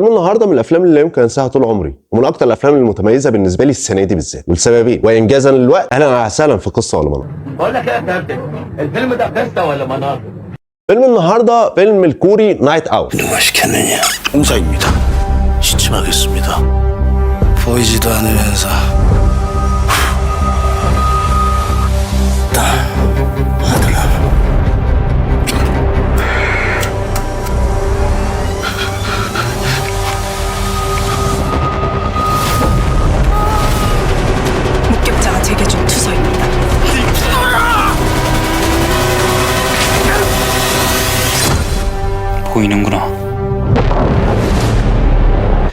فيلم النهارده من الافلام اللي يمكن انساها طول عمري، ومن اكتر الافلام المتميزه بالنسبه لي السنه دي بالذات، والسببين وانجازا للوقت. اهلا وسهلا في قصه ولا مناظر. بقول لك ايه يا كابتن، الفيلم ده قصه ولا مناظر؟ فيلم النهارده فيلم الكوري نايت اوت. 누가 시켰느냐? 공사입니다. 시침하겠습니다. 보이지도 않는 회사. 아들아. 목격자가 제게 준 투서입니다. 보이는구나.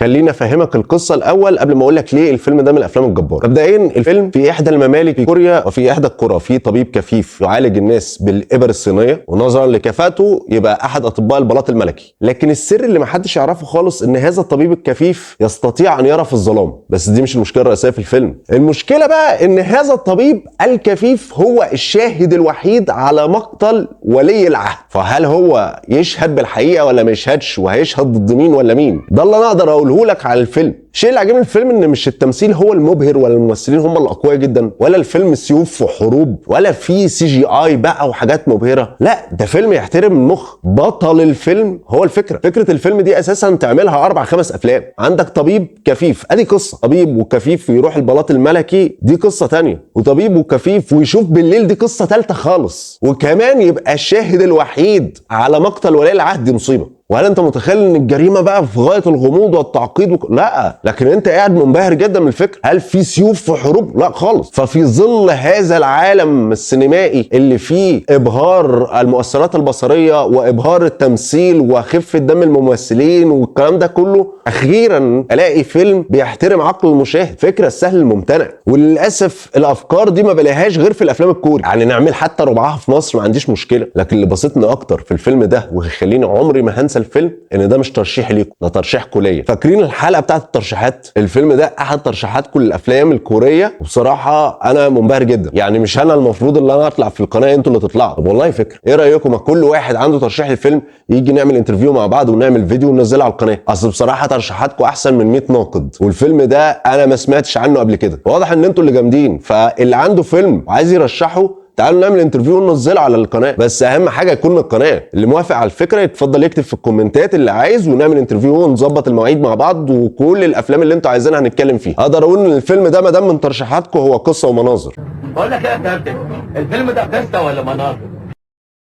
خليني افهمك القصه الاول قبل ما اقول لك ليه الفيلم ده من الافلام الجباره. مبدئيا الفيلم في احدى الممالك في كوريا وفي احدى القرى في طبيب كفيف يعالج الناس بالابر الصينيه، ونظرا لكفاءته يبقى احد اطباء البلاط الملكي. لكن السر اللي محدش يعرفه خالص ان هذا الطبيب الكفيف يستطيع ان يرى في الظلام. بس دي مش المشكله الرئيسيه في الفيلم. المشكله بقى ان هذا الطبيب الكفيف هو الشاهد الوحيد على مقتل ولي العهد. فهل هو يشهد بالحقيقه ولا ما يشهدش؟ وهيشهد ضد مين ولا مين؟ ده اللي انا اقدر اقوله لك على الفيلم. الشيء اللي عجبني الفيلم ان مش التمثيل هو المبهر ولا الممثلين هم الاقوياء جدا، ولا الفيلم سيوف وحروب، ولا في CGI بقى وحاجات مبهره. لا، ده فيلم يحترم المخ. بطل الفيلم هو الفكره. فكره الفيلم دي اساسا تعملها 4-5 افلام. عندك طبيب كفيف، ادي قصه. طبيب وكفيف يروح البلاط الملكي، دي قصه تانية. وطبيب وكفيف ويشوف بالليل، دي قصه ثالثه خالص. وكمان يبقى الشاهد الوحيد على مقتل ولي العهد، دي مصيبه. وهل انت متخيل ان الجريمه بقى في غايه الغموض والتعقيد لا، لكن انت قاعد منبهر جدا من الفكره. هل في سيوف وحروب؟ لا خالص. ففي ظل هذا العالم السينمائي اللي فيه ابهار المؤثرات البصريه وابهار التمثيل وخفه دم الممثلين والكلام ده كله، اخيرا الاقي فيلم بيحترم عقل المشاهد. فكره السهل الممتنع. وللاسف الافكار دي ما بلاقيهاش غير في الافلام الكوري. يعني نعمل حتى ربعها في مصر ما عنديش مشكله، لكن اللي بسطني اكتر في الفيلم ده ويخليني عمري ما هنسى الفيلم ان ده مش ترشيح ليكم، ده ترشيح كليه. فاكرين الحلقه بتاعت الترشيحات؟ الفيلم ده احد ترشيحات كل الافلام الكوريه، وبصراحه انا منبهر جدا. يعني مش انا المفروض ان انا اطلع في القناه، انتوا اللي تطلعوا. طب والله فكره، ايه رايكم كل واحد عنده ترشيح للفيلم يجي نعمل انترفيو مع بعض ونعمل فيديو وننزله على القناه؟ اصل بصراحه ترشيحاتكم احسن من 100 ناقد، والفيلم ده انا ما سمعتش عنه قبل كده. واضح ان انتوا اللي جامدين. فاللي عنده فيلم وعايز يرشحه تعالوا نعمل انترفيو وننزله على القناه. بس اهم حاجه يكون القناه. اللي موافق على الفكره يتفضل يكتب في الكومنتات اللي عايز، ونعمل انترفيو ونظبط المواعيد مع بعض، وكل الافلام اللي انتوا عايزينها هنتكلم فيها. اقدر اقول ان الفيلم ده ما دام من ترشيحاتكم هو قصه ومناظر. بقول لك ايه يا كابتن، الفيلم ده قصه ولا مناظر؟